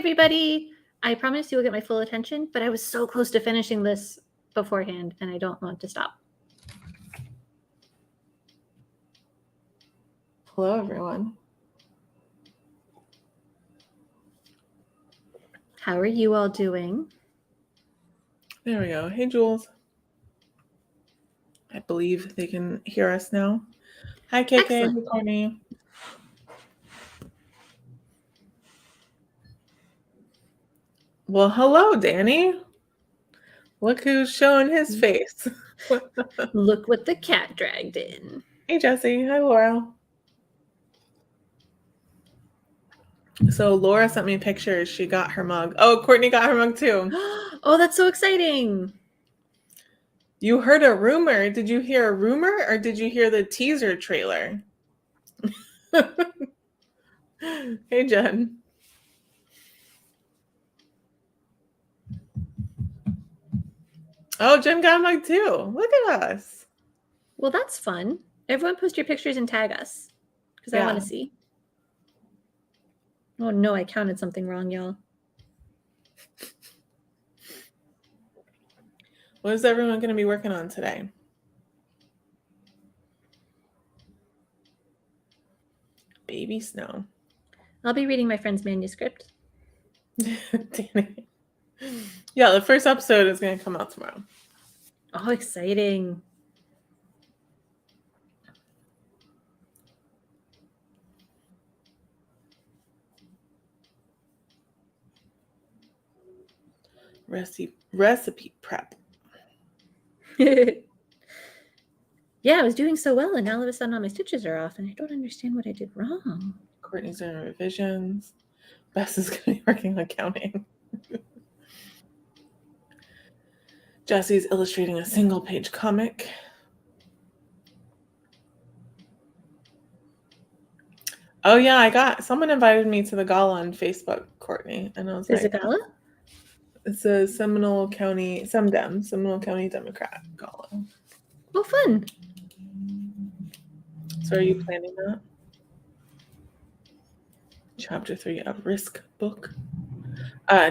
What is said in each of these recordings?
everybody. I promise you will get my full attention, but I was so close to finishing this beforehand, and I don't want to stop. Hello, everyone. How are you all doing? There we go. Hey, Jules. I believe they can hear us now. Hi, KK. Excellent. Hey, Courtney. Well, hello, Danny. Look who's showing his face. Look what the cat dragged in. Hey, Jesse. Hi, Laura. So Laura sent me pictures. She got her mug. Oh, Courtney got her mug too. Oh, that's so exciting. You heard a rumor. Did you hear a rumor or did you hear the teaser trailer? Hey, Jen. Oh, Jen got a mug too. Look at us. Well, that's fun. Everyone post your pictures and tag us because I want to see. Oh, no, I counted something wrong, y'all. What is everyone going to be working on today? Baby snow. I'll be reading my friend's manuscript. Danny. Yeah, the first episode is going to come out tomorrow. Oh, exciting. Recipe prep. Yeah, I was doing so well, and now all of a sudden all my stitches are off, and I don't understand what I did wrong. Courtney's doing revisions. Bess is going to be working on counting. Jesse's illustrating a single-page comic. Oh, yeah, someone invited me to the gala on Facebook, Courtney. And I was There's a gala? It's a Seminole County Democrat gala. Oh, fun. So are you planning that? Chapter 3, a risk book.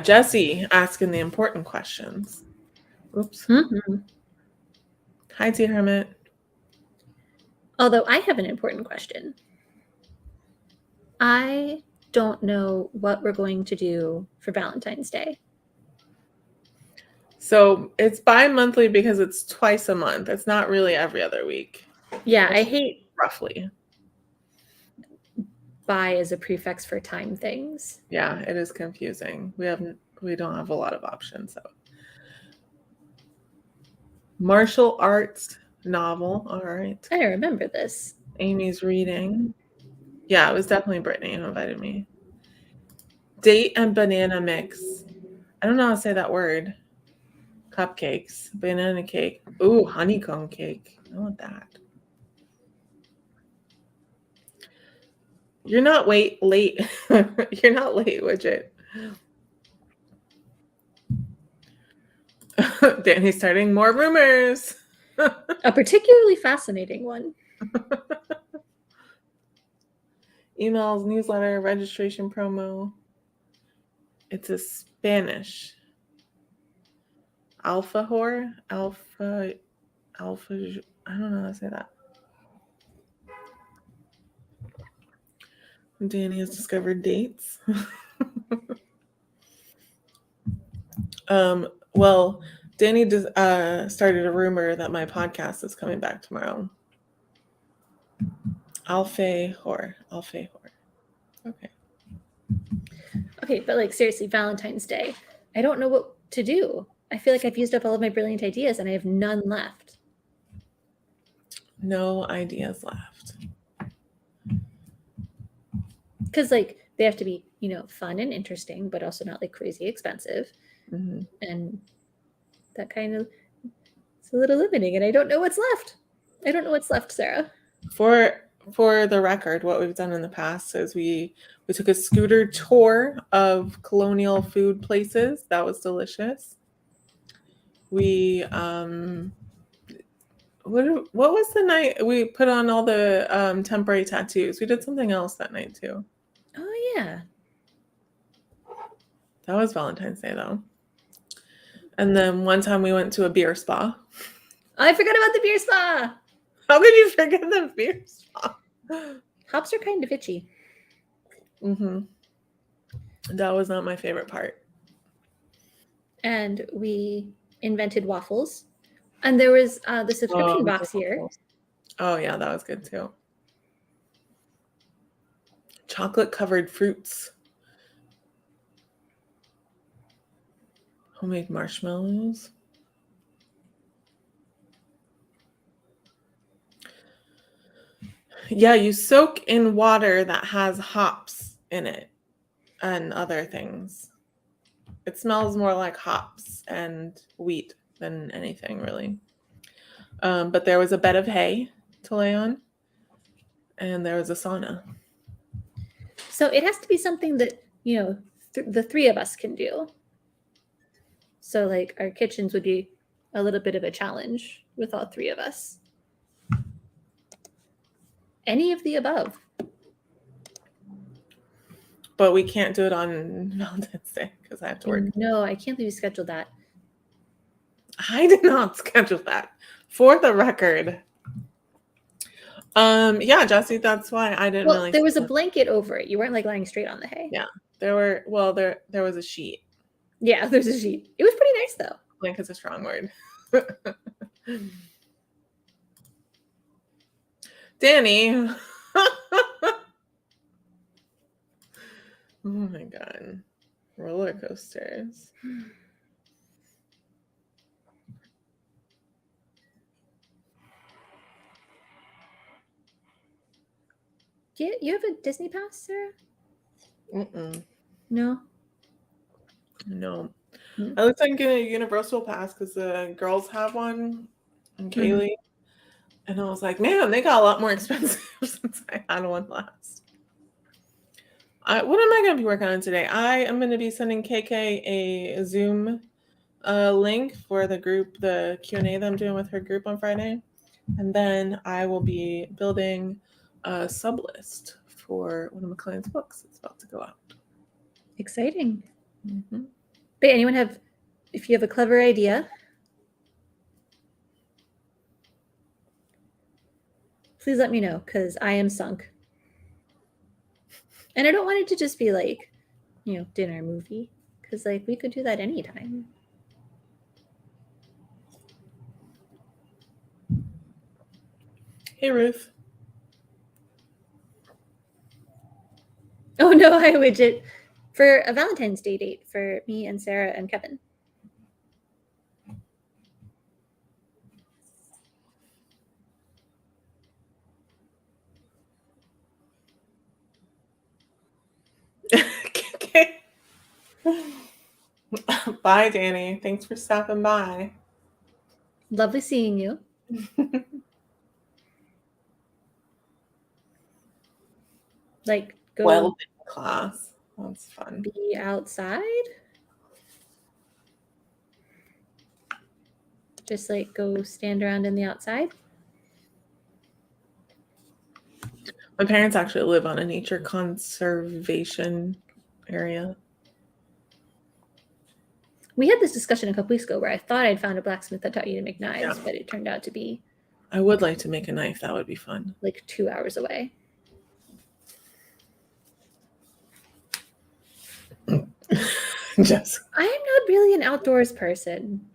Jesse asking the important questions. Oops. Mm-hmm. Hi, T. Hermit. Although I have an important question. I don't know what we're going to do for Valentine's Day. So it's bi-monthly because it's twice a month. It's not really every other week. Yeah, I hate roughly. Bi as a prefix for time things. Yeah, it is confusing. We don't have a lot of options. So martial arts novel. All right. I remember this. Amy's reading. Yeah, it was definitely Brittany who invited me. Date and banana mix. I don't know how to say that word. Cupcakes, banana cake. Ooh, honeycomb cake. I want that. You're not late. You're not late, Widget. Danny's starting more rumors. A particularly fascinating one. Emails, newsletter, registration promo. It's a Spanish. Alpha whore? Alpha. I don't know how to say that. Danny has discovered dates. Well, Danny started a rumor that my podcast is coming back tomorrow. Alpha whore. Okay. Okay, but like seriously, Valentine's Day. I don't know what to do. I feel like I've used up all of my brilliant ideas and I have none left. No ideas left. Because like they have to be, fun and interesting, but also not like crazy expensive. Mm-hmm. And that kind of, it's a little limiting and I don't know what's left. I don't know what's left, Sarah. For the record, what we've done in the past is we took a scooter tour of colonial food places. That was delicious. We what was the night we put on all the temporary tattoos? We did something else that night too. Oh yeah. That was Valentine's Day, though. And then one time we went to a beer spa. I forgot about the beer spa. How could you forget the beer spa? Hops are kind of itchy. Mm-hmm. That was not my favorite part. And we invented waffles. And there was the subscription box here. Oh, yeah, that was good too. Chocolate covered fruits. Homemade marshmallows. Yeah, you soak in water that has hops in it and other things. It smells more like hops and wheat than anything, really. But there was a bed of hay to lay on, and there was a sauna. So it has to be something that, the three of us can do. So, like, our kitchens would be a little bit of a challenge with all three of us. Any of the above. But we can't do it on Valentine's Day because I have to work. No, I can't believe you scheduled that. I did not schedule that, for the record. Yeah, Jesse, that's why I didn't really. There was a blanket over it. You weren't like lying straight on the hay. Yeah, there was a sheet. Yeah, there's a sheet. It was pretty nice though. Blanket's a strong word. Danny. Oh my god. Roller coasters. You have a Disney pass, Sarah? Mm-mm. No. I looked like getting a Universal pass because the girls have one, and Kaylee, and I was like, man, they got a lot more expensive since I had one last. What am I going to be working on today? I am going to be sending KK a Zoom link for the group, the Q&A that I'm doing with her group on Friday, and then I will be building a sub list for one of my clients' books. It's about to go out. Exciting. Mm-hmm. But anyone if you have a clever idea, please let me know, because I am sunk. And I don't want it to just be like, dinner movie, because like we could do that anytime. Hey, Ruth. Oh no, hi widget. For a Valentine's Day date for me and Sarah and Kevin. Okay. Bye, Danny. Thanks for stopping by. Lovely seeing you. Like, go welding class. That's fun. Be outside. Just like go stand around in the outside. My parents actually live on a nature conservation area. We had this discussion a couple weeks ago where I thought I'd found a blacksmith that taught you to make knives, but it turned out to be. I would like to make a knife. That would be fun. Like 2 hours away. Just. I am not really an outdoors person.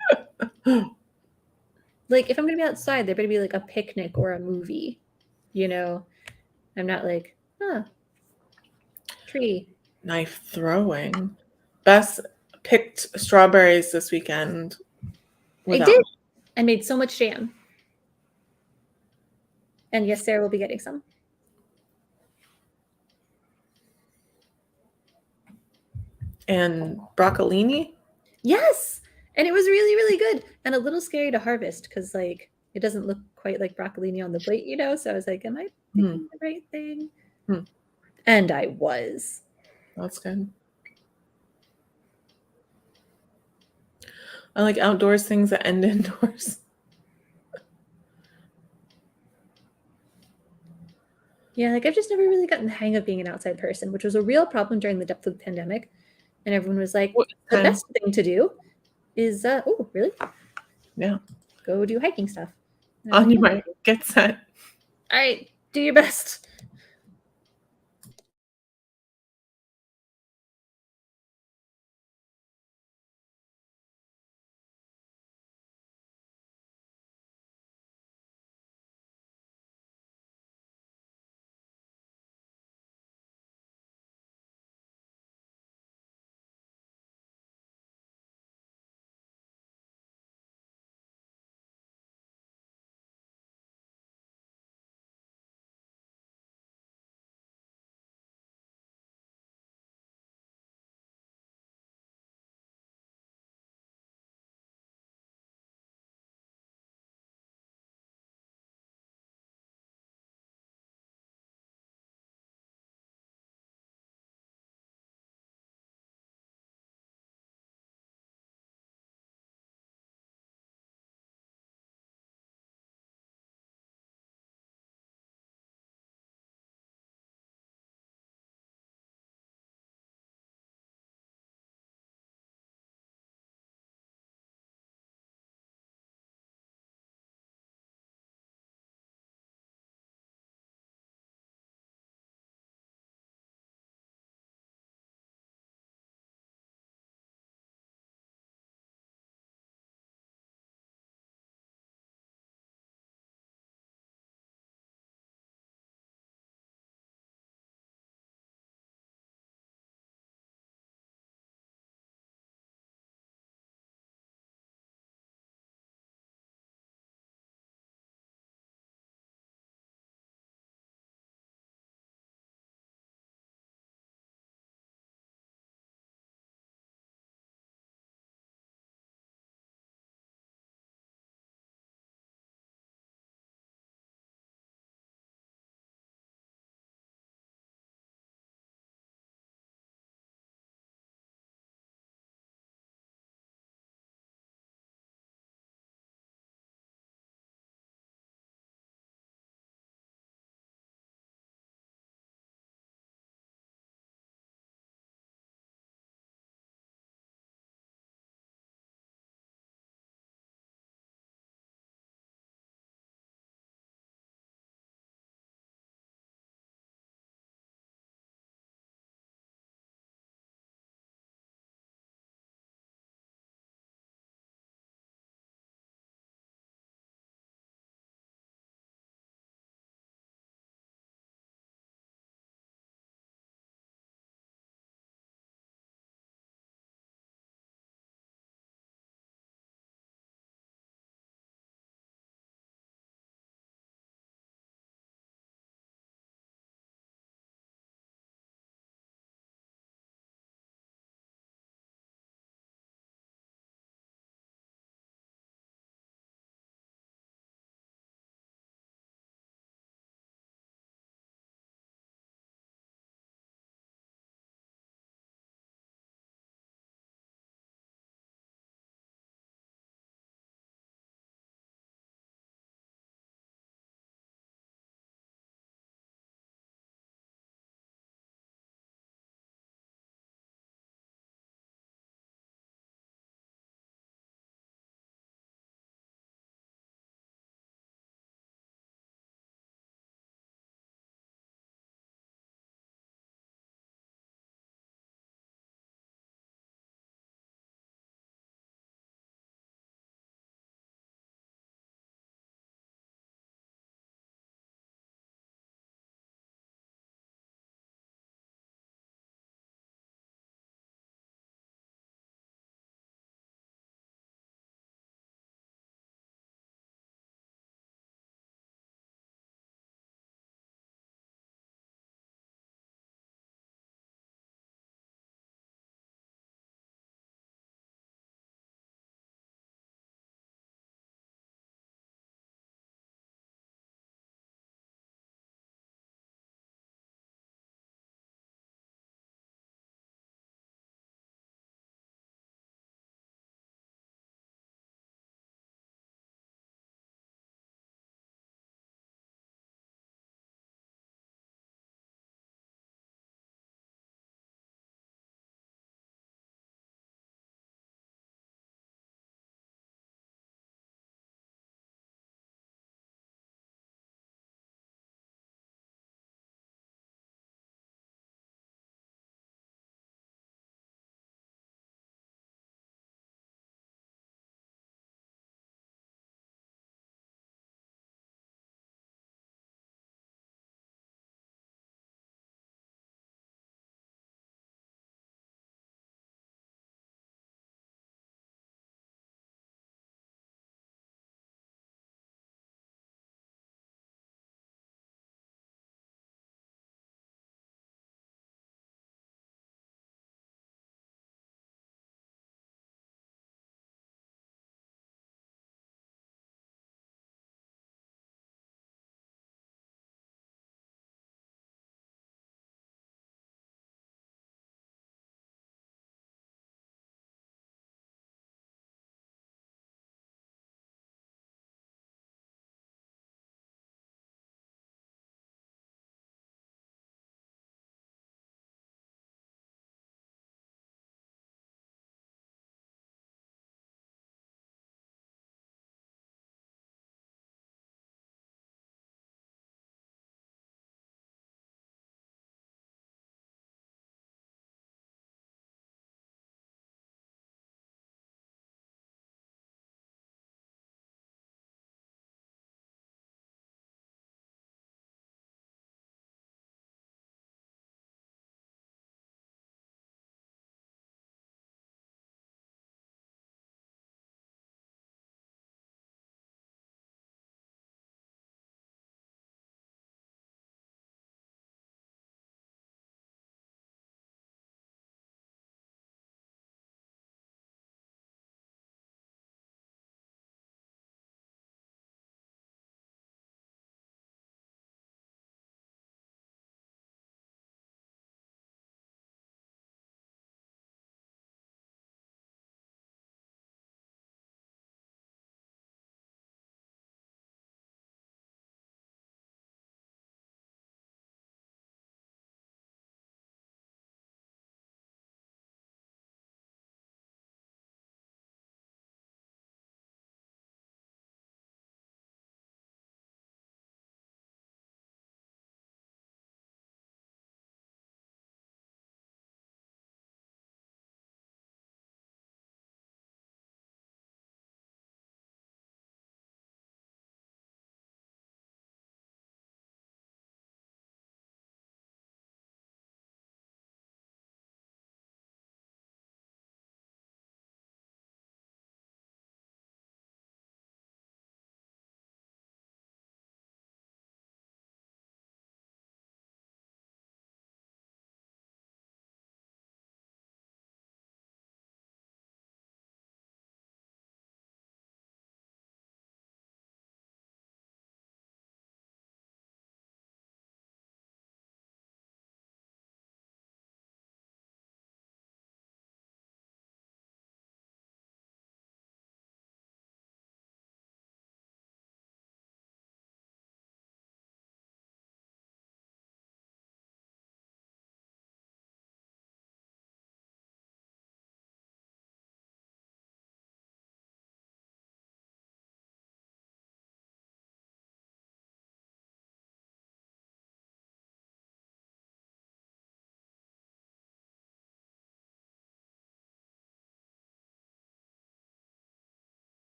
Like, if I'm going to be outside, there better be like a picnic or a movie. I'm not like, tree. Knife throwing. Bess picked strawberries this weekend. I did. I made so much jam. And yes, Sarah will be getting some. And broccolini? Yes. And it was really, really good. And a little scary to harvest because, like, it doesn't look quite like broccolini on the plate, So I was like, am I thinking the right thing? And I was. That's good. I like outdoors things that end indoors. Yeah, like I've just never really gotten the hang of being an outside person, which was a real problem during the depth of the pandemic And everyone was like, What the time? best thing to do is, oh, really? Yeah. Go do hiking stuff. And I was On like, your "Okay." mark, get set. All right, do your best.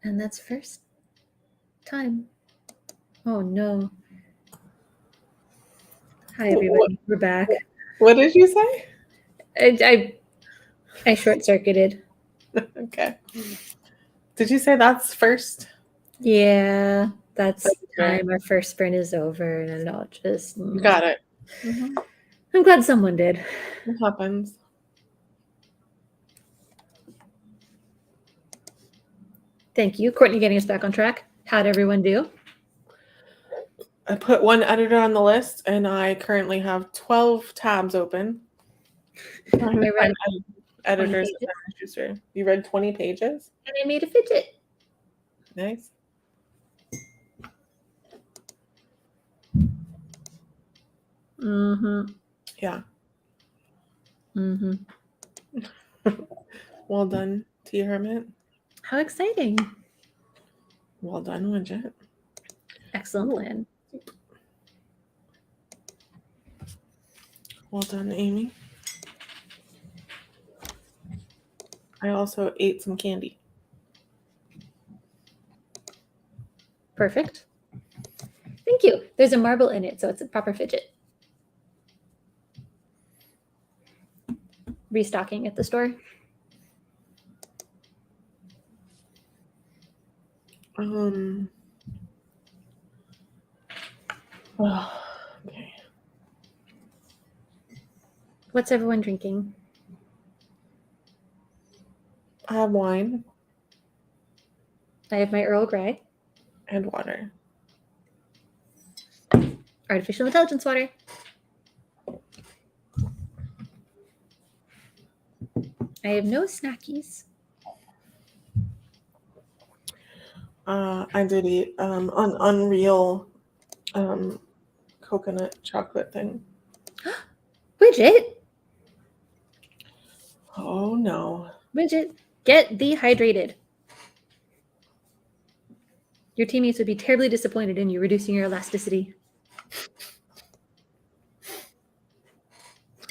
And that's first time. Oh no. Hi everybody. We're back. What did you say? I short-circuited. Okay. Did you say that's first? Yeah, that's time. Our first sprint is over, and I'll just. You got it. Mm-hmm. I'm glad someone did. It happens. Thank you, Courtney, getting us back on track. How'd everyone do? I put one editor on the list, and I currently have 12 tabs open. I read editors. You read 20 pages? And I made a fidget. Nice. Mm-hmm. Yeah. Mm-hmm. Well done, T. Hermit. How exciting. Well done, Widget. Excellent plan. Well done, Amy. I also ate some candy. Perfect. Thank you. There's a marble in it, so it's a proper fidget. Restocking at the store. Oh, okay. What's everyone drinking? I have wine. I have my Earl Grey. And water. Artificial intelligence water. I have no snackies. I did eat an Unreal coconut chocolate thing. Widget. Oh no. Widget, get dehydrated. Your teammates would be terribly disappointed in you reducing your elasticity.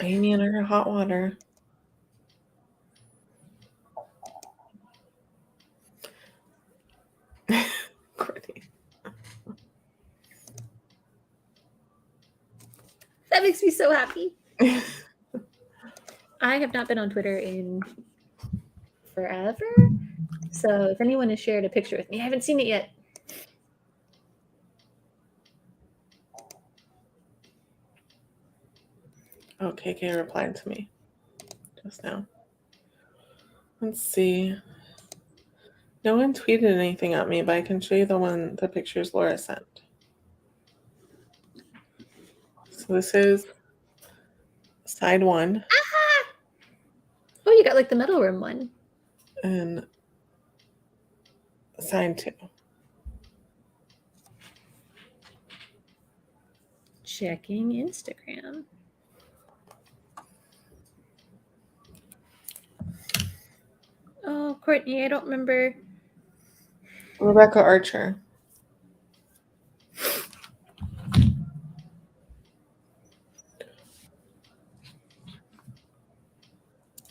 Amy and her hot water. Courtney. That makes me so happy. I have not been on Twitter in forever. So if anyone has shared a picture with me, I haven't seen it yet. Oh, KK replied to me just now. Let's see. No one tweeted anything at me, but I can show you the pictures Laura sent. So this is side one. Ah! Oh, you got like the metal room one. And side two. Checking Instagram. Oh, Courtney, I don't remember. Rebecca Archer.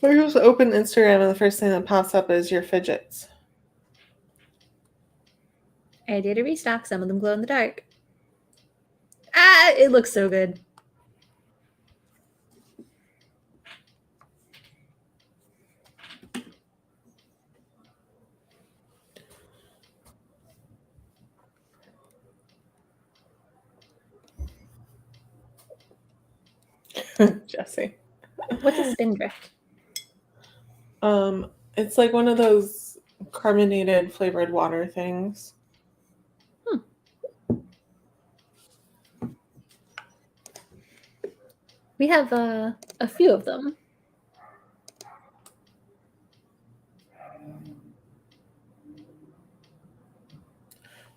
Or you just open Instagram and the first thing that pops up is your fidgets. I did a restock. Some of them glow in the dark. Ah, it looks so good. Jesse. What's a spindrift? It's like one of those carbonated flavored water things. We have a few of them.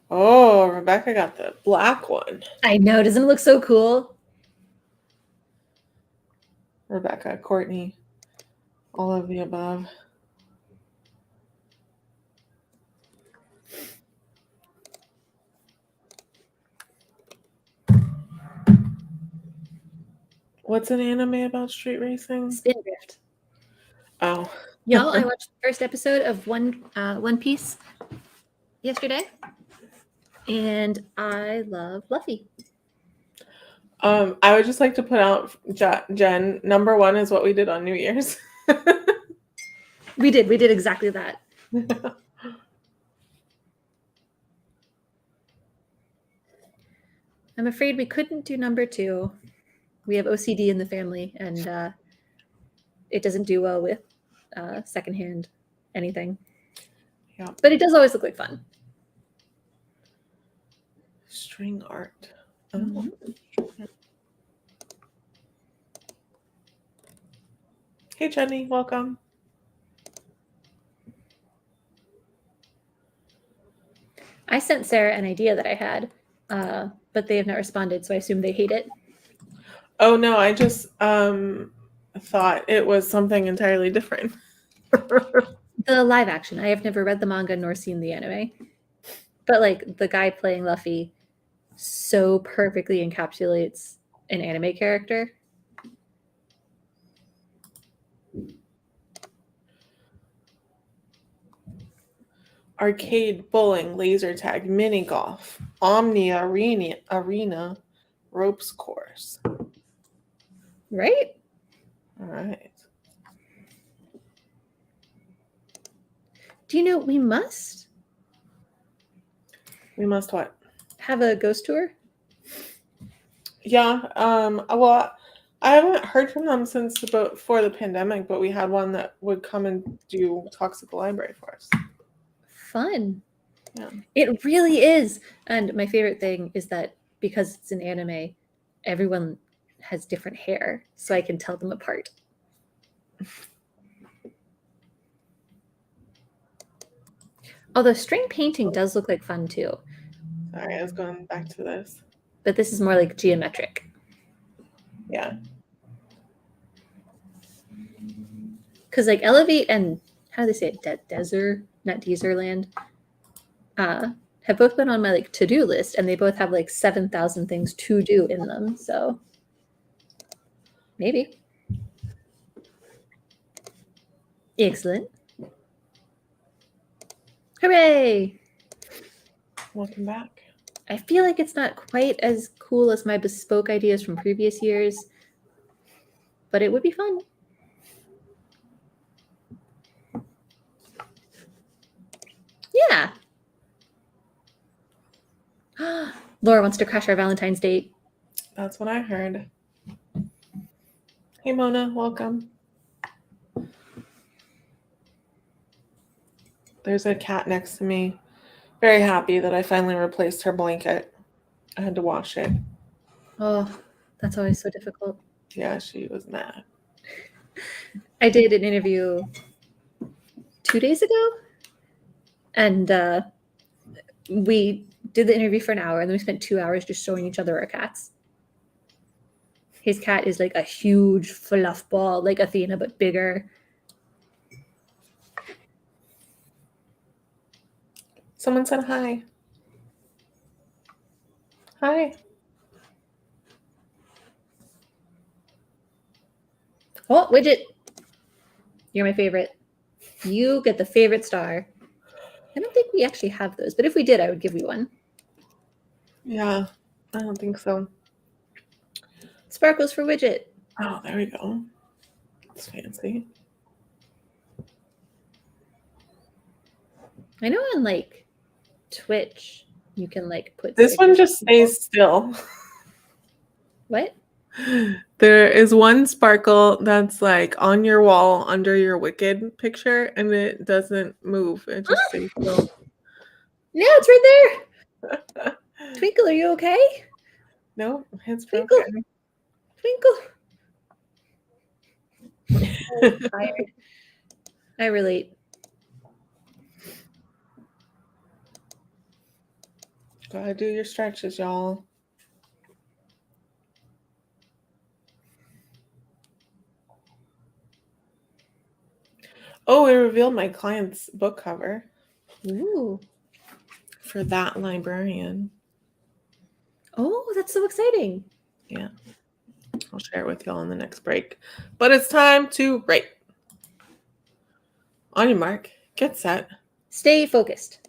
Oh, Rebecca got the black one. I know. Doesn't it look so cool? Rebecca, Courtney, all of the above. What's an anime about street racing? Spindrift. Oh. Y'all, I watched the first episode of One Piece. yesterday, and I love Fluffy. I would just like to put out, Jen, number 1 is what we did on New Year's. We did exactly that. I'm afraid we couldn't do number 2. We have OCD in the family, and it doesn't do well with secondhand anything. Yeah. But it does always look like fun. String art. Mhm. Hey, Jenny, welcome. I sent Sarah an idea that I had, but they have not responded, so I assume they hate it. Oh, no, I just thought it was something entirely different. The live action. I have never read the manga nor seen the anime. But like the guy playing Luffy so perfectly encapsulates an anime character. Arcade, bowling, laser tag, mini golf, Omni arena, ropes course. Right? All right. Do you know we must What? have a ghost tour? Yeah. Well, I haven't heard from them since about before the pandemic, but we had one that would come and do talks at the library for us. Fun. Yeah. It really is. And my favorite thing is that because it's an anime, everyone has different hair, so I can tell them apart. Although string painting does look like fun too. Sorry, I was going back to this. But this is more like geometric. Yeah. Because like Elevate and how do they say it? Desert, not Deezerland, have both been on my like to-do list, and they both have like 7,000 things to do in them. So maybe. Excellent. Hooray! Welcome back. I feel like it's not quite as cool as my bespoke ideas from previous years, but it would be fun. Yeah. Laura wants to crash our Valentine's date. That's what I heard. Hey, Mona, welcome. There's a cat next to me. Very happy that I finally replaced her blanket. I had to wash it. Oh, that's always so difficult. Yeah, she was mad. I did an interview 2 days ago, and we did the interview for an hour, and then we spent 2 hours just showing each other our cats. His cat is like a huge fluff ball, like Athena, but bigger. Someone said hi. Hi. Oh, Widget. You're my favorite. You get the favorite star. I don't think we actually have those, but if we did, I would give you one. Yeah, I don't think so. Sparkles for Widget. Oh, there we go. It's fancy. I know on like Twitch, you can like put this one just stickers. stays still. What? There is one sparkle that's like on your wall under your Wicked picture, and it doesn't move. It just stays still. No, it's right there. Twinkle, are you okay? No, it's Twinkle. broken. Twinkle. I'm tired. I relate. Gotta do your stretches, y'all. Oh, I revealed my client's book cover. Ooh. For that librarian. Oh, that's so exciting. Yeah. I'll share it with y'all in the next break. But it's time to rate. On your mark, get set. Stay focused.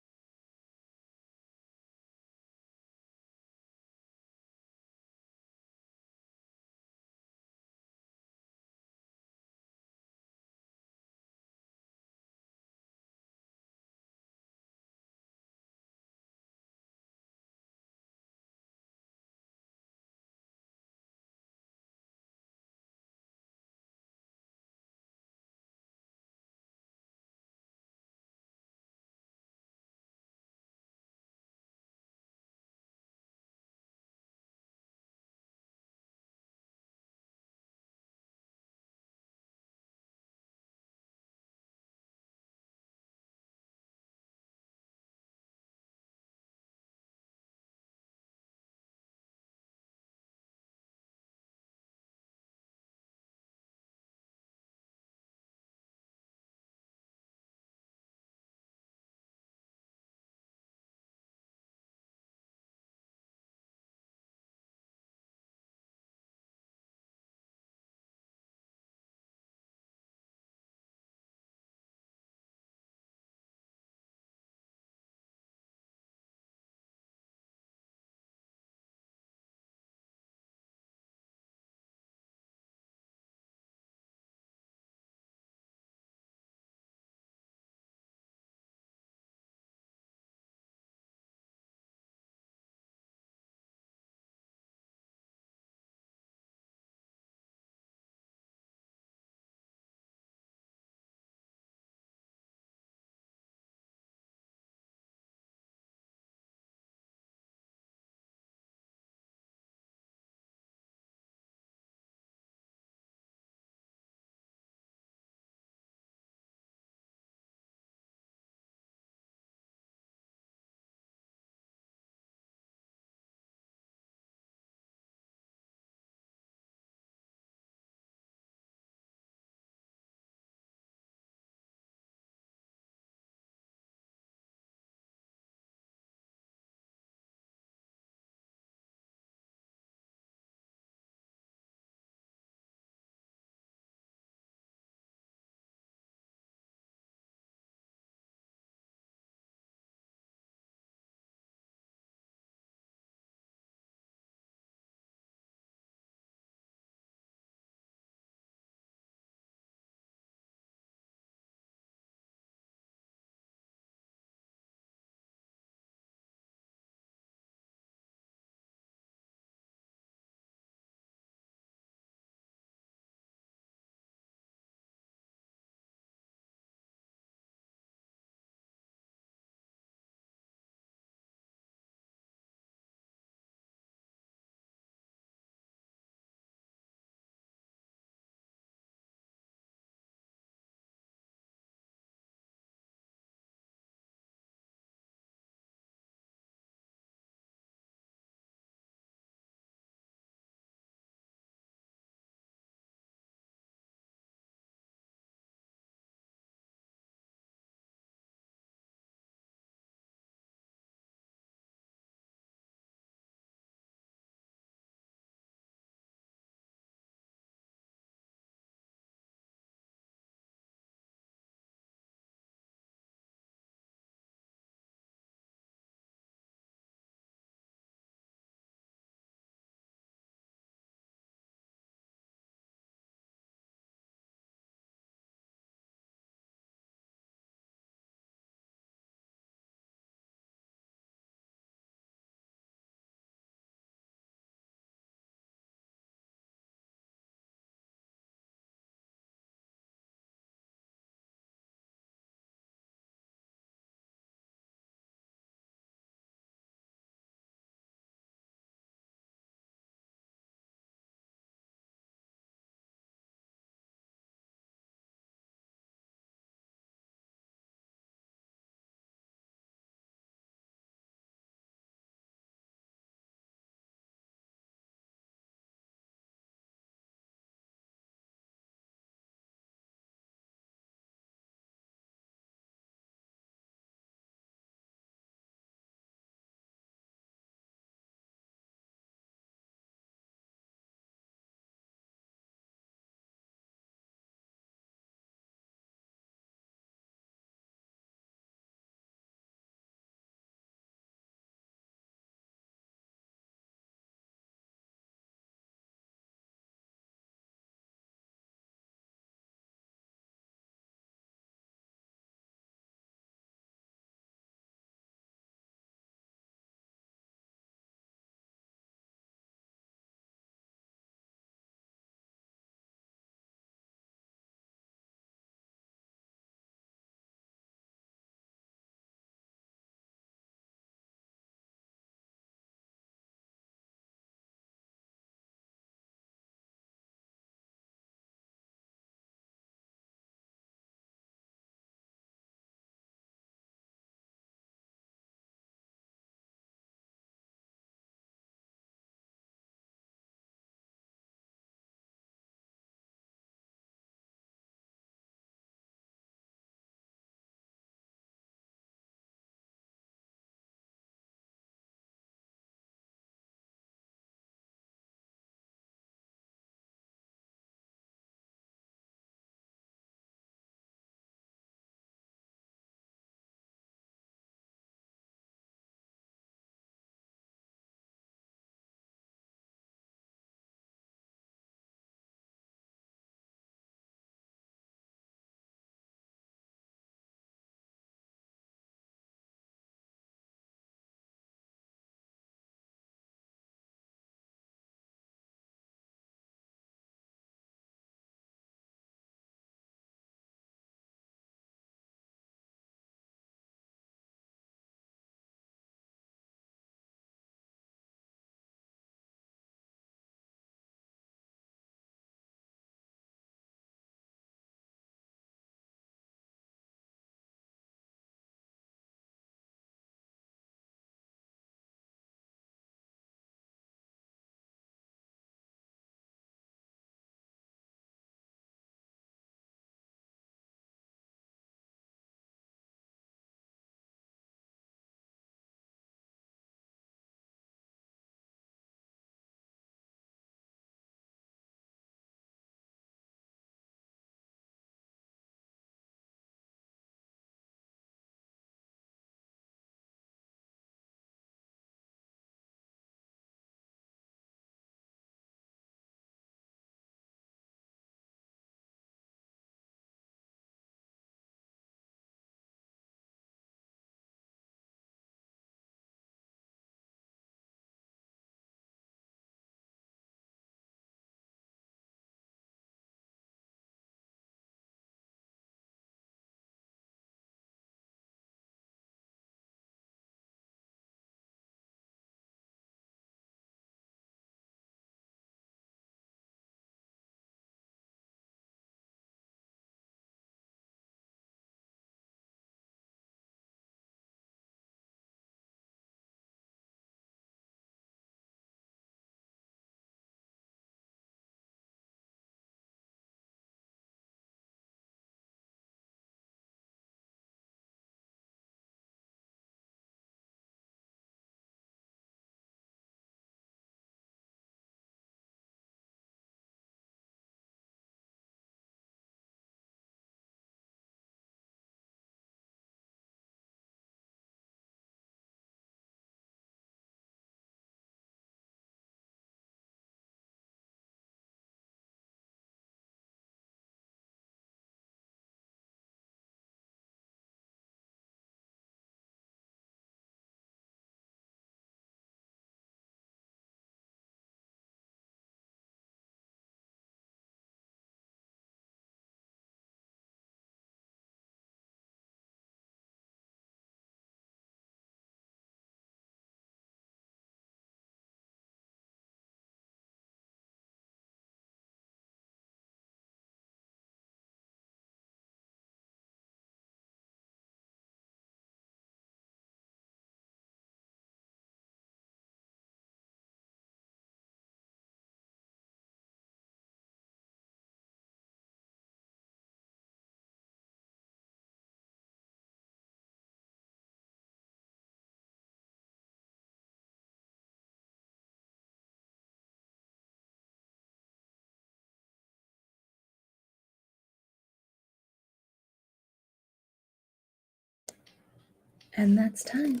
And that's time.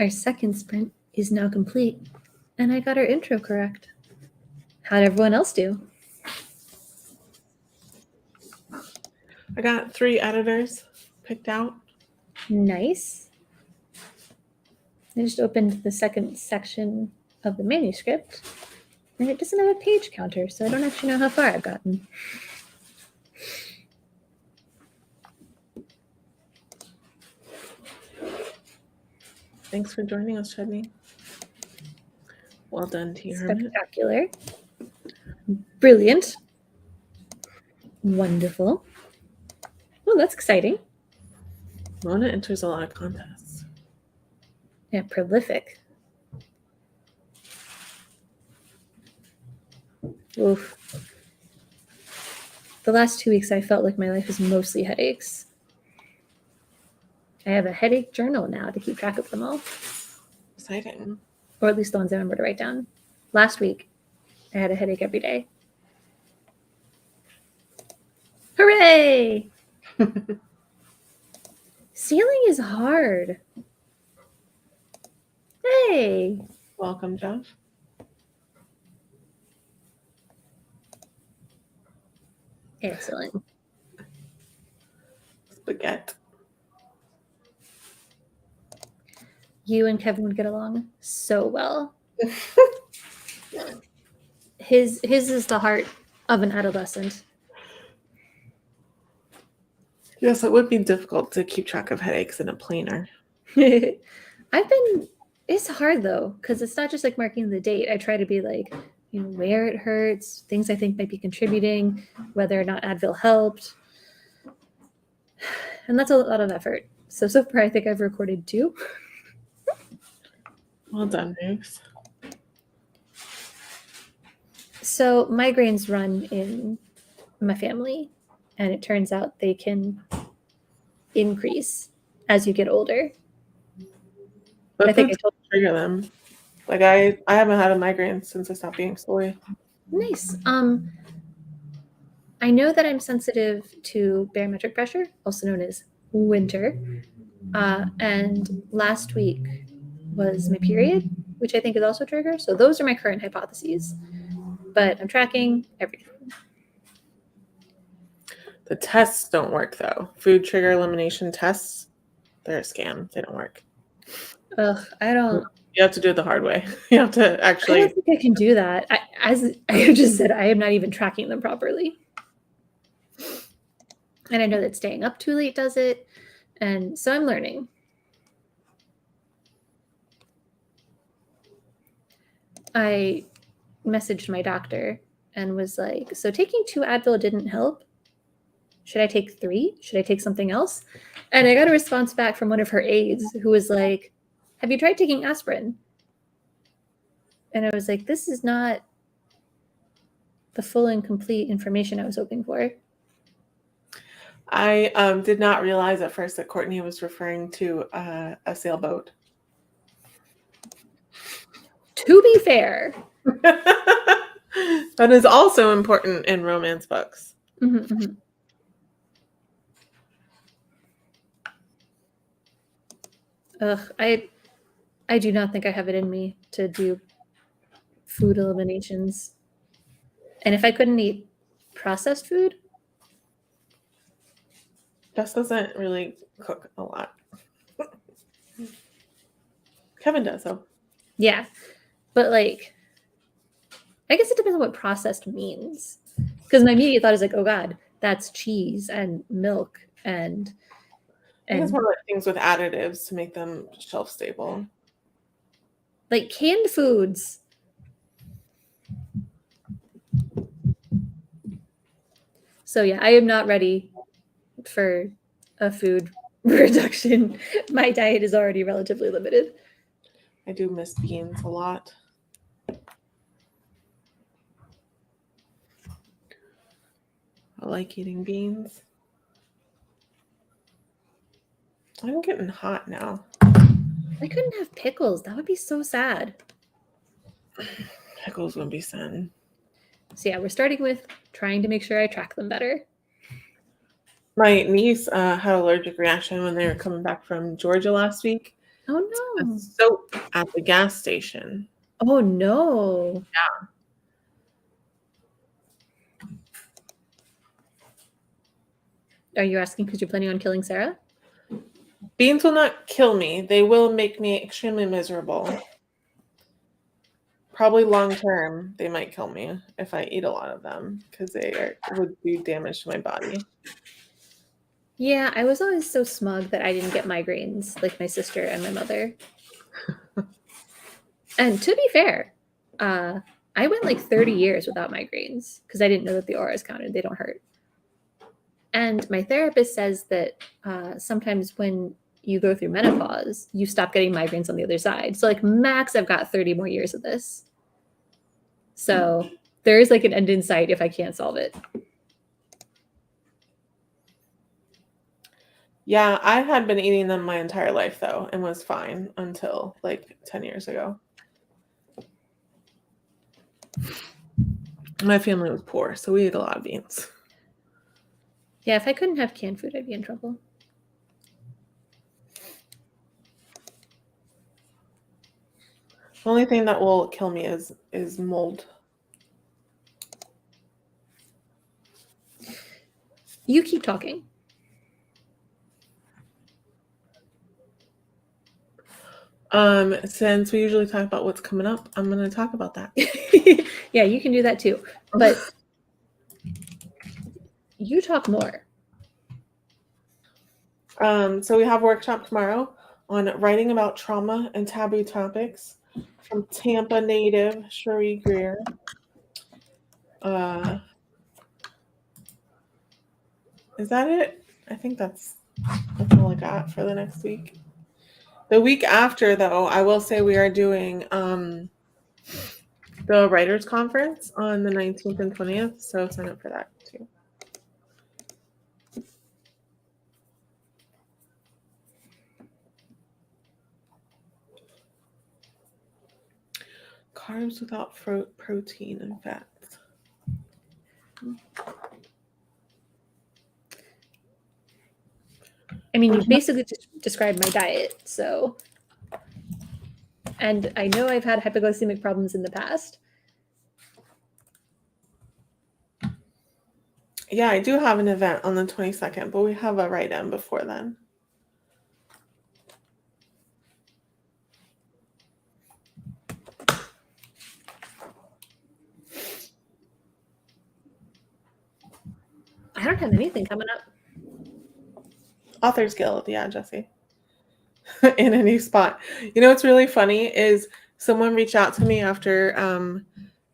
Our second sprint is now complete, and I got our intro correct. How'd everyone else do? I got 3 editors picked out. Nice. I just opened the second section of the manuscript, and it doesn't have a page counter, so I don't actually know how far I've gotten. Thanks for joining us, Shedney. Well done to you, Hermit. Spectacular. Brilliant. Wonderful. Well, that's exciting. Mona enters a lot of contests. Yeah, prolific. Oof. The last 2 weeks, I felt like my life is mostly headaches. I have a headache journal now to keep track of them all. Exciting. Or at least the ones I remember to write down. Last week, I had a headache every day. Hooray! Sailing is hard. Hey! Welcome, Jeff. Excellent. Spaghetti. You and Kevin would get along so well. His is the heart of an adolescent. Yes, it would be difficult to keep track of headaches in a planner. It's hard though, because it's not just like marking the date. I try to be like, where it hurts, things I think might be contributing, whether or not Advil helped. And that's a lot of effort. So far, I think I've recorded 2. Well done, Mooks. So migraines run in my family, and it turns out they can increase as you get older. But I think I told trigger them. Like I haven't had a migraine since I stopped being soy. Nice. I know that I'm sensitive to barometric pressure, also known as winter. And last week was my period, which I think is also a trigger. So those are my current hypotheses. But I'm tracking everything. The tests don't work though. Food trigger elimination tests, they're a scam. They don't work. Ugh, I don't. You have to do it the hard way. You have to actually. I don't think I can do that. As I just said, I am not even tracking them properly. And I know that staying up too late does it. And so I'm learning. I messaged my doctor and was like, so taking 2 Advil didn't help. Should I take 3? Should I take something else? And I got a response back from one of her aides who was like, have you tried taking aspirin? And I was like, this is not the full and complete information I was hoping for. I did not realize at first that Courtney was referring to a sailboat. To be fair. That is also important in romance books. Mm-hmm, mm-hmm. Ugh, I do not think I have it in me to do food eliminations. And if I couldn't eat processed food, Bess doesn't really cook a lot. Kevin does, though. yeah. But like, I guess it depends on what processed means. Because my immediate thought is like, oh God, that's cheese and milk and I think it's more like things with additives to make them shelf stable. Like canned foods. So yeah, I am not ready for a food reduction. My diet is already relatively limited. I do miss beans a lot. I like eating beans. I'm getting hot now. I couldn't have pickles. That would be so sad. Pickles would be sin. So yeah, we're starting with trying to make sure I track them better. My niece had an allergic reaction when they were coming back from Georgia last week. Oh A no. soap at the gas station. Oh no. Yeah. Are you asking because you're planning on killing Sarah? Beans will not kill me. They will make me extremely miserable. Probably long term, they might kill me if I eat a lot of them because would do damage to my body. Yeah, I was always so smug that I didn't get migraines like my sister and my mother. And to be fair, I went like 30 years without migraines because I didn't know that the auras counted. They don't hurt. And my therapist says that sometimes when you go through menopause, you stop getting migraines on the other side. So, like, max, I've got 30 more years of this. So, there is like an end in sight if I can't solve it. Yeah, I had been eating them my entire life though and was fine until like 10 years ago. My family was poor, so we ate a lot of beans. Yeah, if I couldn't have canned food, I'd be in trouble. The only thing that will kill me is mold. You keep talking. Since we usually talk about what's coming up, I'm going to talk about that. Yeah, you can do that too. But you talk more. So we have a workshop tomorrow on writing about trauma and taboo topics from Tampa native Cherie Greer. Is that it? I think that's all I got for the next week. The week after, though, I will say we are doing the writers conference on the 19th and 20th, so sign up for that too. Carbs without protein and fats. I mean, you basically described my diet, so. And I know I've had hypoglycemic problems in the past. Yeah, I do have an event on the 22nd, but we have a write-in before then. I don't have anything coming up. Authors Guild, yeah, Jesse. In a new spot. You know what's really funny is someone reached out to me after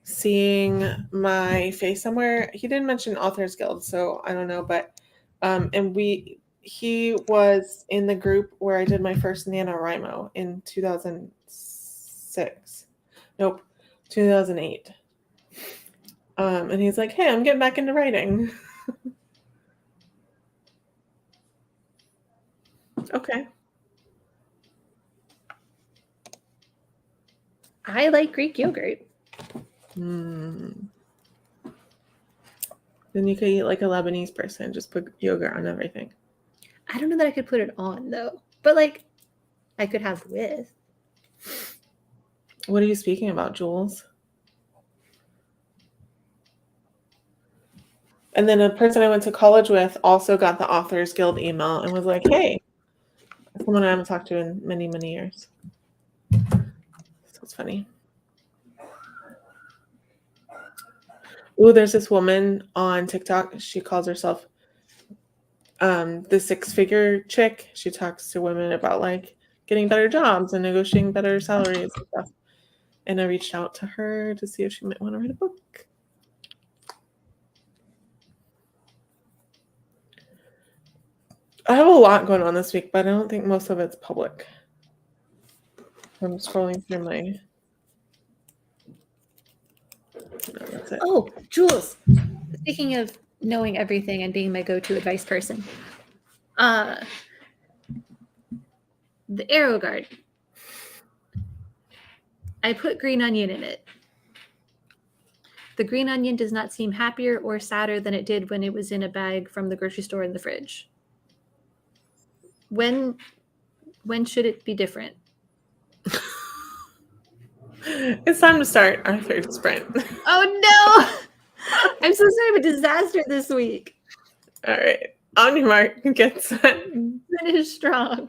seeing my face somewhere. He didn't mention Authors Guild, so I don't know, but and he was in the group where I did my first NaNoWriMo in 2006. Nope, 2008. And he's like, "Hey, I'm getting back into writing." Okay. I like Greek yogurt. Then you could eat like a Lebanese person, just put yogurt on everything. I don't know that I could put it on though, but like I could have with. What are you speaking about, Jules? And then a person I went to college with also got the Authors Guild email and was like, "Hey, someone I haven't talked to in many, many years." So it's funny. Ooh, there's this woman on TikTok. She calls herself the six-figure chick. She talks to women about like getting better jobs and negotiating better salaries and stuff. And I reached out to her to see if she might want to write a book. I have a lot going on this week, but I don't think most of it's public. I'm scrolling through my. No, that's it. Oh, Jules. Speaking of knowing everything and being my go-to advice person, the Arrow Guard. I put green onion in it. The green onion does not seem happier or sadder than it did when it was in a bag from the grocery store in the fridge. When should it be different? It's time to start our third sprint. Oh no! I'm so sorry, I'm a disaster this week. All right. On your mark, get set. Finish strong.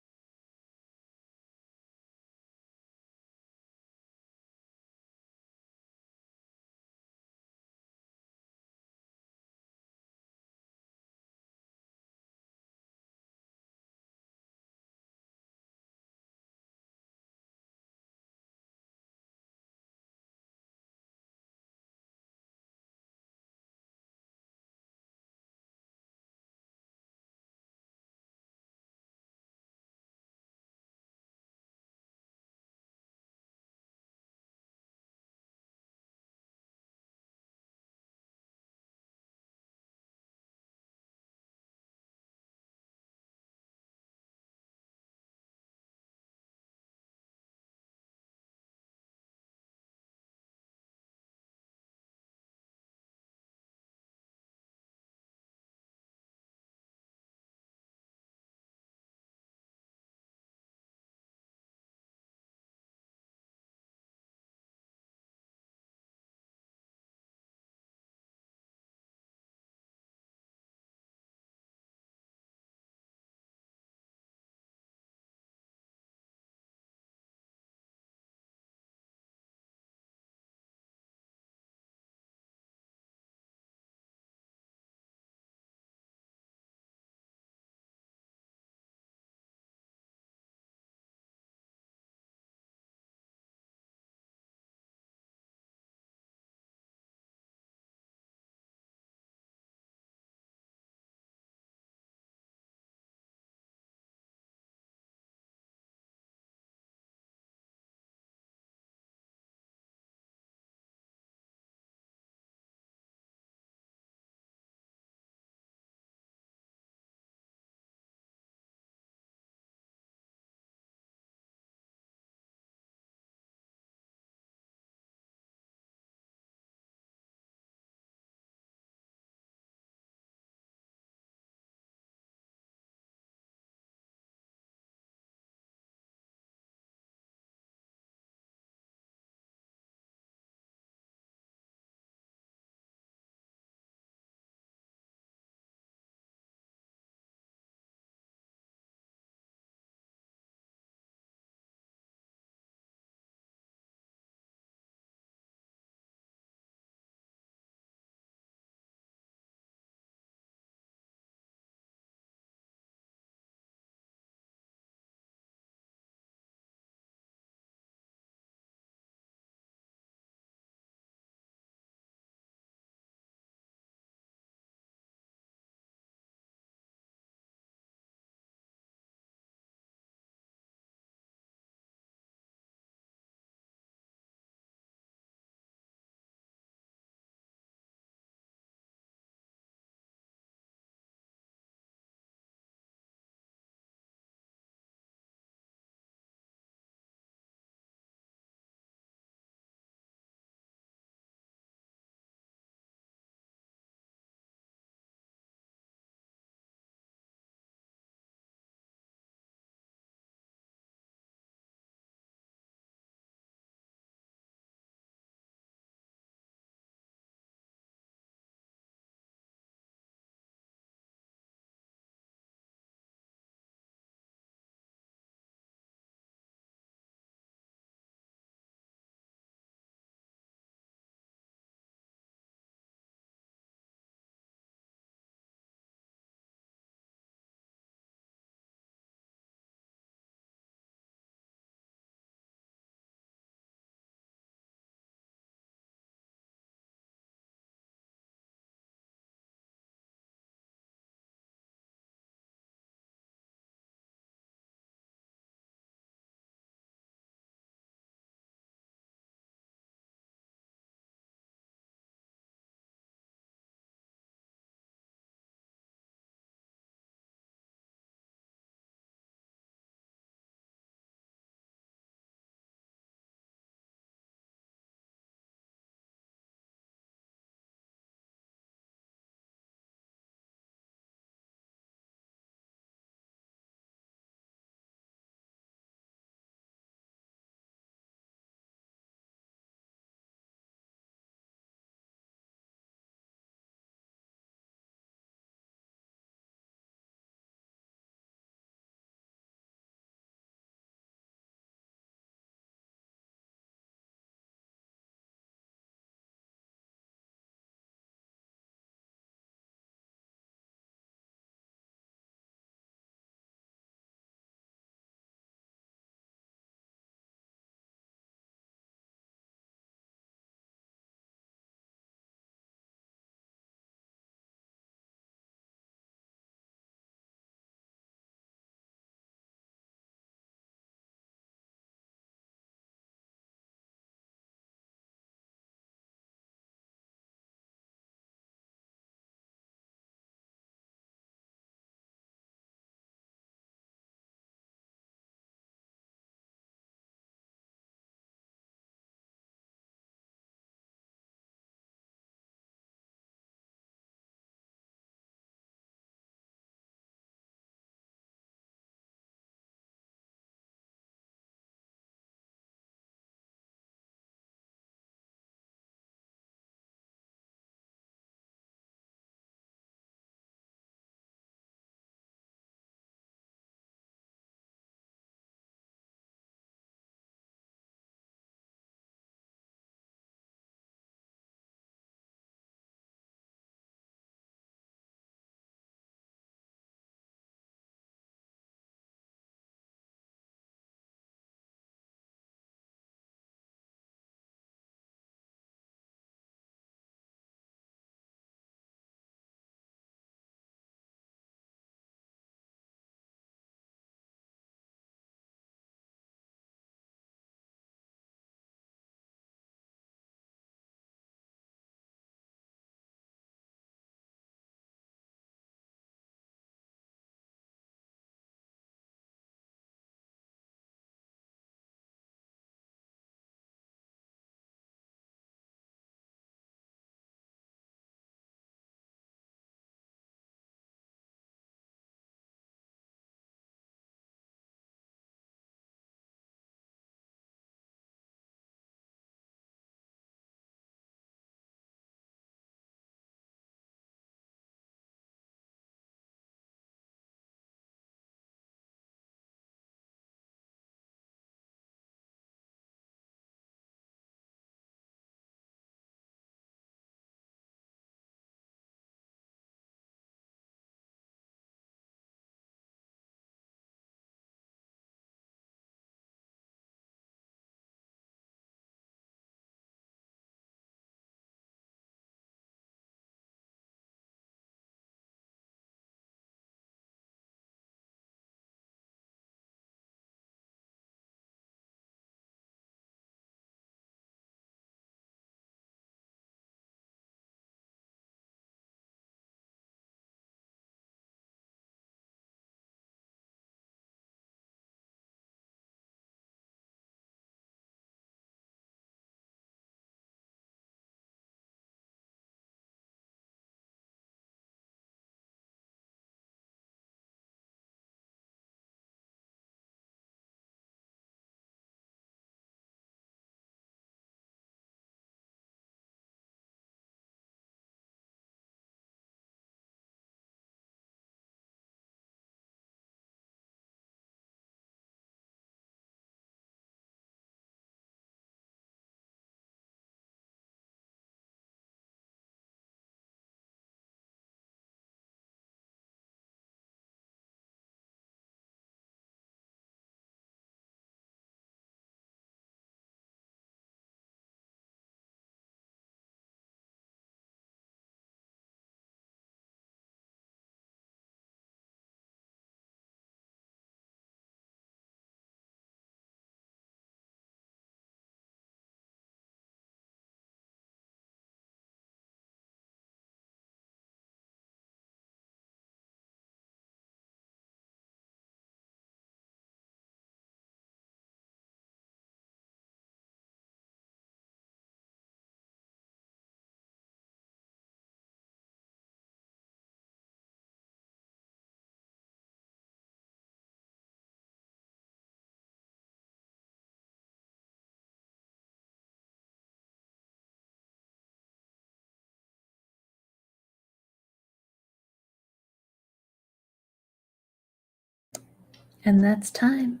And that's time.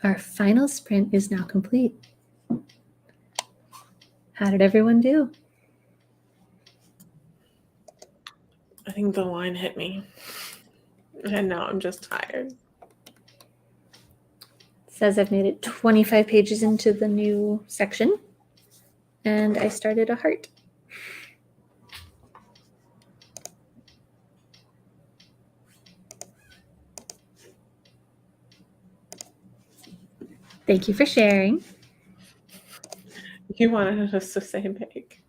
Our final sprint is now complete. How did everyone do? I think the line hit me. And now I'm just tired. It says I've made it 25 pages into the new section. And I started a heart. Thank you for sharing. You wanted us to say bake.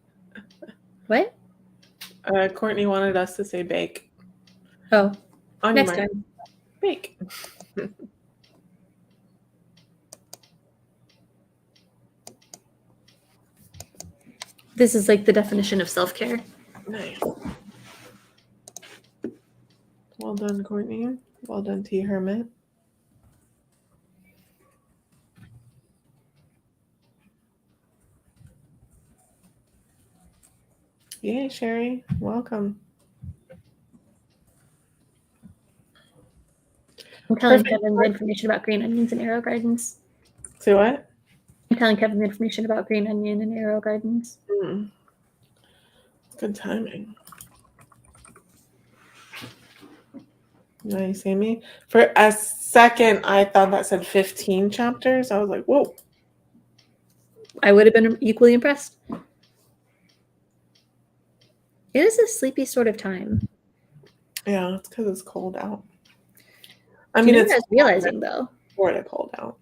What? Courtney wanted us to say bake. Oh, On next your mind. time. Bake. This is like the definition of self-care. Nice. Well done, Courtney. Well done, T. Hermit. Yay, Sherry. Welcome. I'm telling Perfect. Kevin the information about green onions and arrow gardens. Say what? I'm telling Kevin the information about green onion and arrow gardens. Good timing. Nice, Amy. For a second, I thought that said 15 chapters. I was like, whoa. I would have been equally impressed. It is a sleepy sort of time. Yeah, it's because it's cold out. I Do mean, you know it's what I was realizing though? Florida cold out.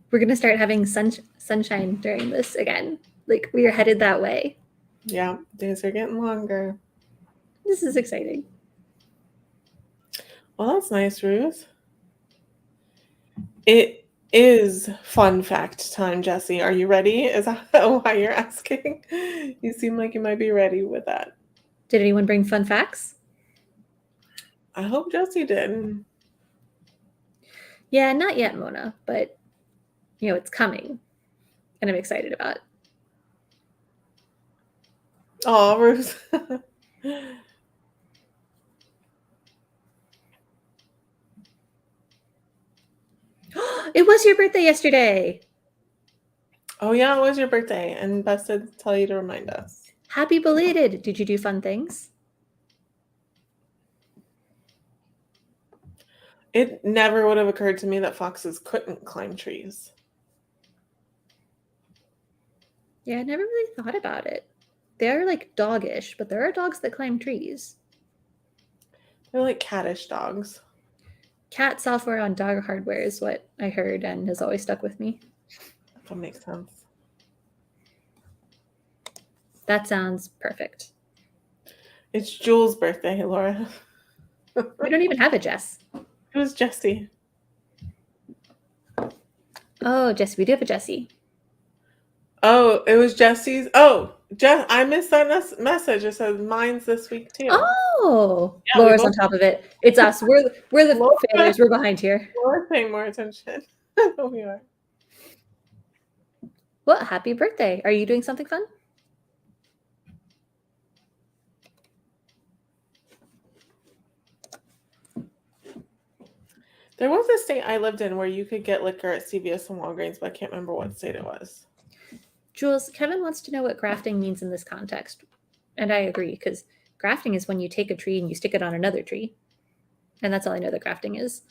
We're gonna start having sunshine during this again. Like we are headed that way. Yeah, days are getting longer. This is exciting. Well, that's nice, Ruth. It is fun fact time, Jesse. Are you ready? Is that why you're asking? You seem like you might be ready with that. Did anyone bring fun facts? I hope Jesse did. Yeah, not yet, Mona, but you know, it's coming. And I'm excited about it. Oh, Ruth. It was your birthday yesterday. Oh, yeah, it was your birthday. And Bess did tell you to remind us. Happy belated. Did you do fun things? It never would have occurred to me that foxes couldn't climb trees. Yeah, I never really thought about it. They're like doggish, but there are dogs that climb trees. They're like cattish dogs. Cat software on dog hardware is what I heard and has always stuck with me. That makes sense. That sounds perfect. It's Jules' birthday, Laura. We don't even have a Jess. It was Jesse. Oh, Jesse, we do have a Jesse. Oh, it was Jesse's. Oh, I missed that message. It says mine's this week too. Oh, Yeah, Laura's on top of it. It's us. We're the Laura. failures. We're behind here. We're paying more attention. We are. Well, happy birthday. Are you doing something fun? There was a state I lived in where you could get liquor at CVS and Walgreens, but I can't remember what state it was. Jules, Kevin wants to know what grafting means in this context. And I agree, because grafting is when you take a tree and you stick it on another tree. And that's all I know that grafting is.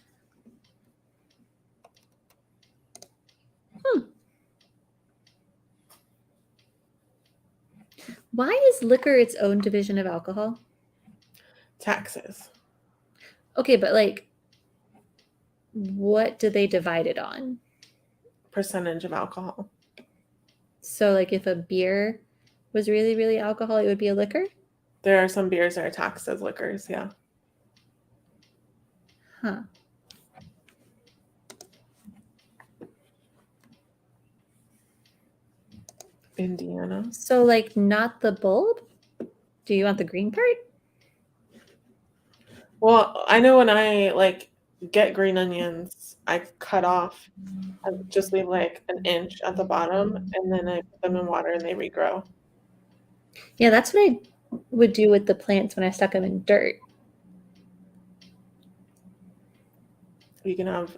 Why is liquor its own division of alcohol? Taxes. Okay, but like, what do they divide it on? Percentage of alcohol. So, like, if a beer was really, really alcohol, it would be a liquor? There are some beers that are taxed as liquors, yeah. Huh. Indiana. So, like, not the bulb? Do you want the green part? Well, I know when I get green onions, I cut off. I just leave like an inch at the bottom, and then I put them in water and they regrow. Yeah, that's what I would do with the plants when I stuck them in dirt. You can have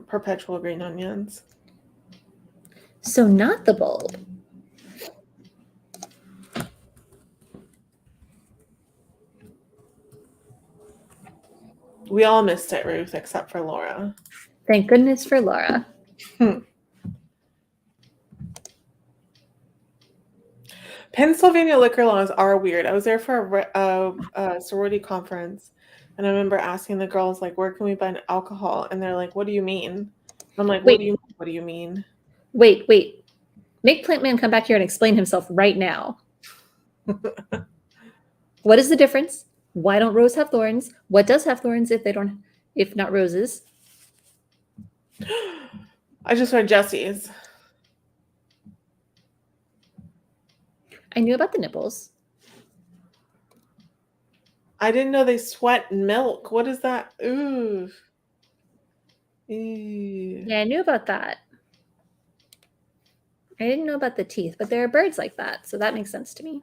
perpetual green onions. So not the bulb. We all missed it, Ruth, except for Laura. Thank goodness for Laura. Pennsylvania liquor laws are weird. I was there for a sorority conference, and I remember asking the girls, like, where can we buy alcohol? And they're like, what do you mean? I'm like, what do you mean? Wait. Make Plantman come back here and explain himself right now. What is the difference? Why don't roses have thorns? What does have thorns if not roses? I just read Jesse's. I knew about the nipples. I didn't know they sweat milk. What is that? Ooh. Yeah, I knew about that. I didn't know about the teeth, but there are birds like that, so that makes sense to me.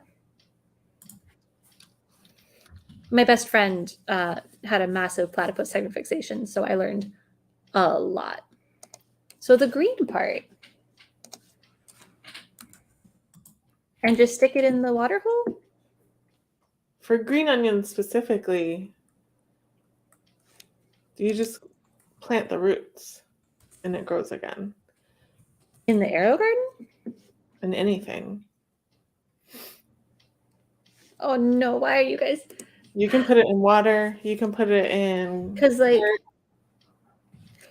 My best friend had a massive platypus hyperfixation, so I learned a lot. So the green part. And just stick it in the water hole? For green onions specifically, you just plant the roots and it grows again. In the arrow garden? In anything. Oh no, why are you guys? You can put it in water. You can put it in. Because like,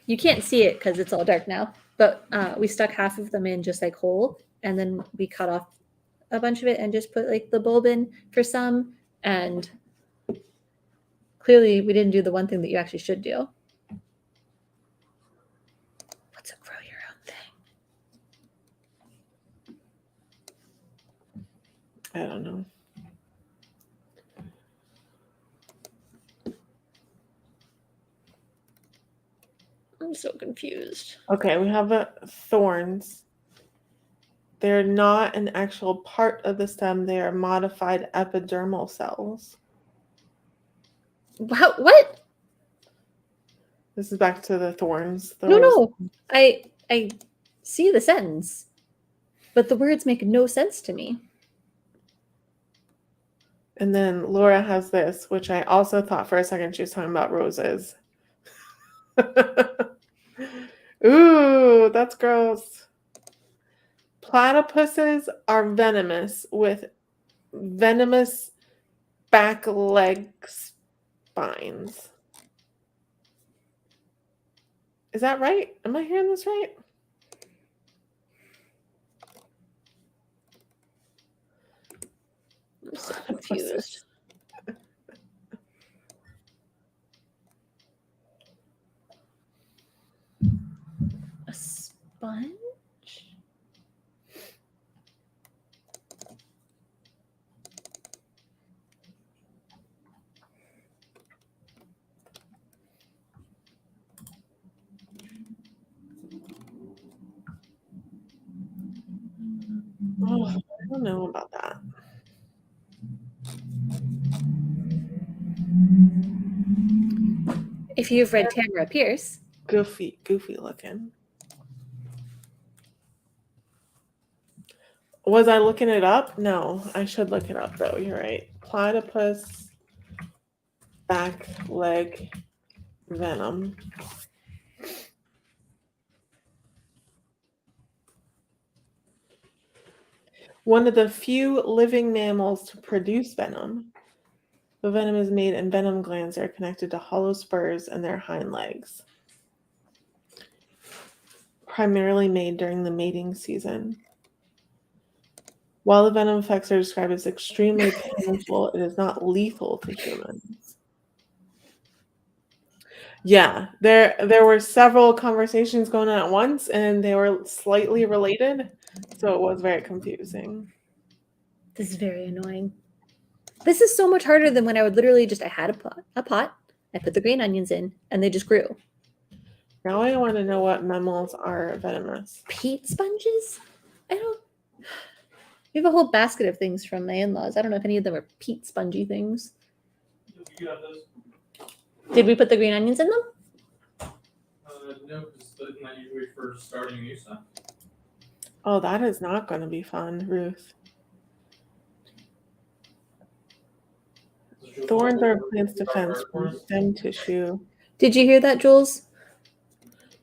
you can't see it because it's all dark now. But we stuck half of them in just like whole, and then we cut off a bunch of it and just put like the bulb in for some. And clearly, we didn't do the one thing that you actually should do. What's a grow your own thing? I don't know. I'm so confused. Okay, we have the thorns. They're not an actual part of the stem. They are modified epidermal cells. What? This is back to the thorns. No. I see the sentence, but the words make no sense to me. And then Laura has this, which I also thought for a second she was talking about roses. Ooh, that's gross. Platypuses are venomous with venomous back leg spines. Is that right? Am I hearing this right? I'm so confused. A sponge? Oh, I don't know about that. If you've read Tamara Pierce. Goofy looking. Was I looking it up? No, I should look it up though. You're right. Platypus back leg venom. One of the few living mammals to produce venom. The venom is made in venom glands that are connected to hollow spurs in their hind legs. Primarily made during the mating season. While the venom effects are described as extremely painful, it is not lethal to humans. Yeah, there were several conversations going on at once, and they were slightly related, so it was very confusing. This is very annoying. This is so much harder than when I would literally just, I had a pot, I put the green onions in, and they just grew. Now I want to know what mammals are venomous. Peat sponges? I don't. We have a whole basket of things from my in-laws. I don't know if any of them are peat spongy things. You got those? Did we put the green onions in them? No, because isn't that usually for starting new stuff? Oh, that is not going to be fun, Ruth. Thorns are a plant's defense from stem tissue. Did you hear that, Jules?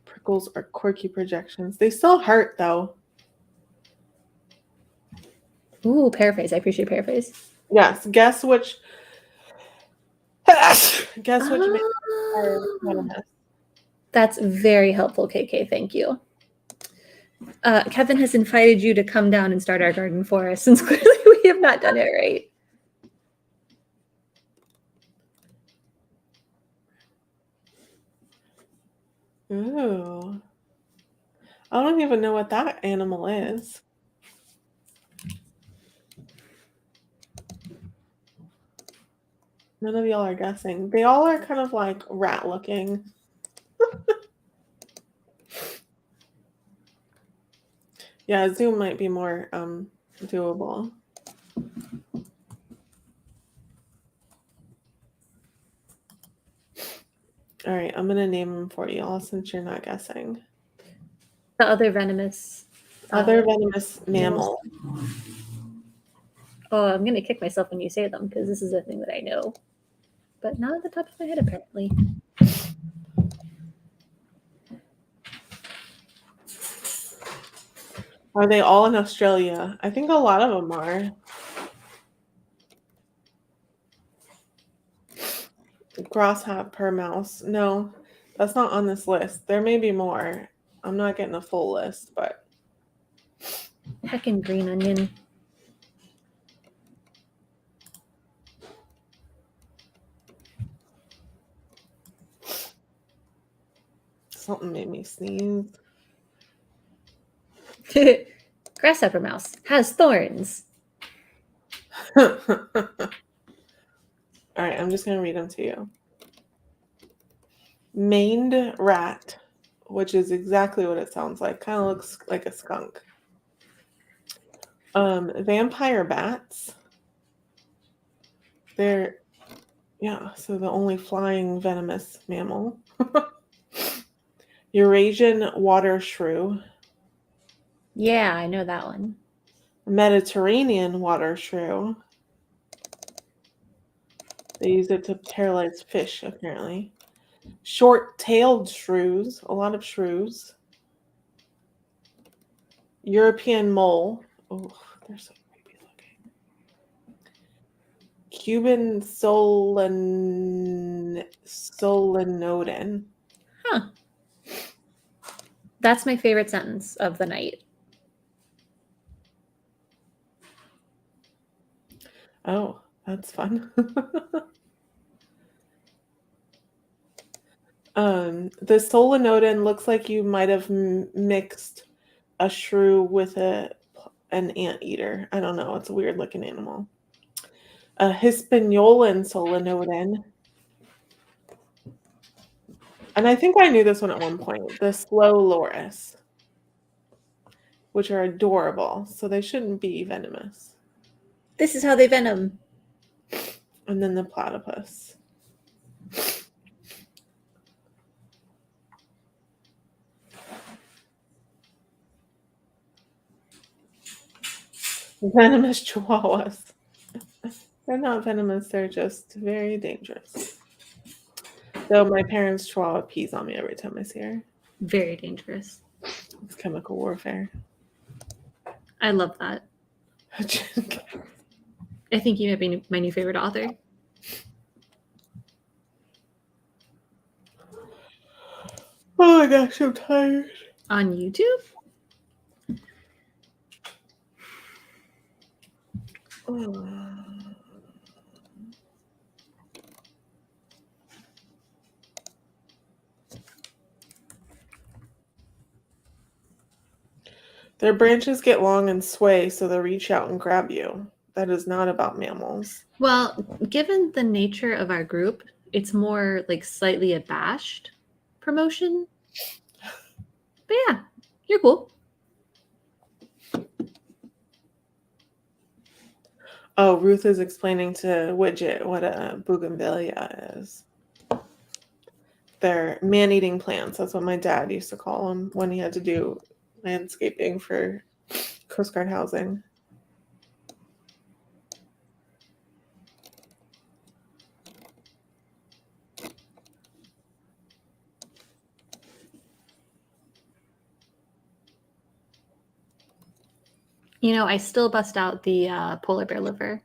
Prickles are quirky projections. They still hurt, though. Ooh, paraphrase. I appreciate paraphrase. Yes. Guess which. Guess which are venomous. That's very helpful, KK. Thank you. Kevin has invited you to come down and start our garden for us, since clearly we have not done it right. Ooh. I don't even know what that animal is. None of y'all are guessing. They all are kind of like rat looking. Yeah, Zoom might be more doable. All right, I'm going to name them for you all since you're not guessing. The other venomous. Other venomous mammal. Oh, I'm going to kick myself when you say them because this is a thing that I know. But not at the top of my head, apparently. Are they all in Australia? I think a lot of them are. Grasshopper mouse. No, that's not on this list. There may be more. I'm not getting a full list, but. Heckin' green onion. Something made me sneeze. Grasshopper mouse has thorns. All right, I'm just going to read them to you. Maned rat, which is exactly what it sounds like. Kind of looks like a skunk. Vampire bats. They're, yeah, so the only flying venomous mammal. Eurasian water shrew. Yeah, I know that one. Mediterranean water shrew. They use it to paralyze fish, apparently. Short-tailed shrews. A lot of shrews. European mole. Oh, they're so creepy looking. Cuban solenodon. Huh. That's my favorite sentence of the night. Oh, that's fun. The solenodon looks like you might have mixed a shrew with an anteater. I don't know. It's a weird looking animal. A Hispaniolan solenodon. And I think I knew this one at one point. The slow loris, which are adorable. So they shouldn't be venomous. This is how they venom. And then the platypus. Venomous chihuahuas. They're not venomous, they're just very dangerous. Though my parents' chihuahua pees on me every time I see her. Very dangerous. It's chemical warfare. I love that. I think you might be my new favorite author. Oh my gosh, I'm tired. On YouTube? Their branches get long and sway, so they reach out and grab you. That is not about mammals. Well, given the nature of our group, it's more like slightly abashed promotion. But yeah, you're cool. Oh, Ruth is explaining to Widget what a bougainvillea is. they're man-eating plants. That's what my dad used to call them when he had to do landscaping for Coast Guard housing. You know, I still bust out the polar bear liver.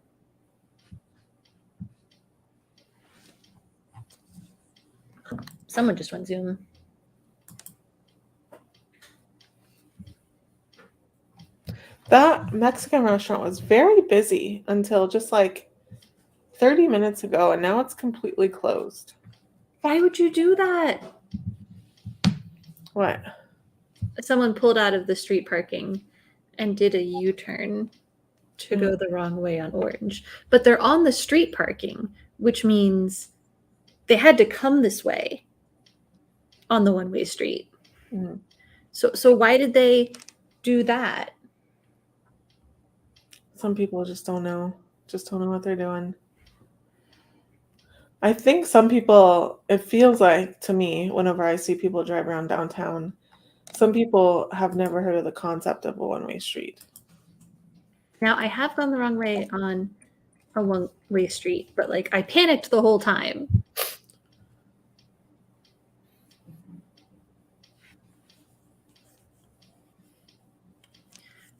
Someone just went Zoom. That Mexican restaurant was very busy until just like 30 minutes ago, and now it's completely closed. Why would you do that? What? Someone pulled out of the street parking and did a U-turn to go the wrong way on Orange. But they're on the street parking, which means they had to come this way on the one-way street. Mm-hmm. So why did they do that? Some people just don't know what they're doing. I think some people, it feels like to me, whenever I see people drive around downtown, some people have never heard of the concept of a one-way street. Now, I have gone the wrong way on a one-way street, but like I panicked the whole time.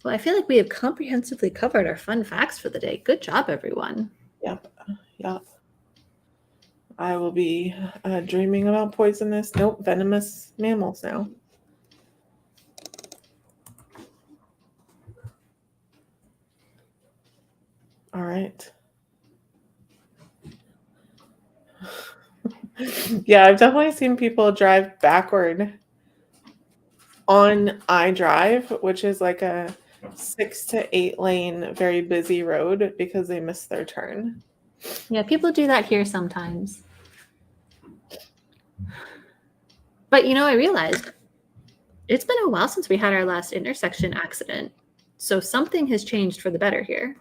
Well, I feel like we have comprehensively covered our fun facts for the day. Good job, everyone. Yep. I will be dreaming about venomous mammals now. All right. Yeah, I've definitely seen people drive backward on iDrive, which is like a 6 to 8 lane, very busy road because they missed their turn. Yeah, people do that here sometimes. But you know, I realized it's been a while since we had our last intersection accident. So something has changed for the better here.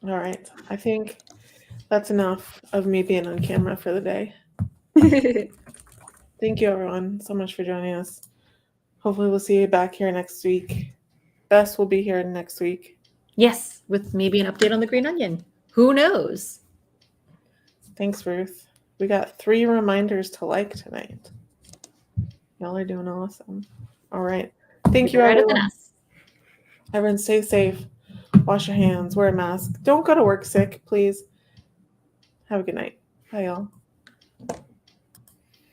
All right. I think that's enough of me being on camera for the day. Thank you, everyone, so much for joining us. Hopefully we'll see you back here next week. Bess will be here next week. Yes, with maybe an update on the green onion. Who knows? Thanks, Ruth. We got 3 reminders to like tonight. Y'all are doing awesome. All right. Thank you, everyone. Everyone stay safe. Wash your hands. Wear a mask. Don't go to work sick, please. Have a good night. Bye, y'all.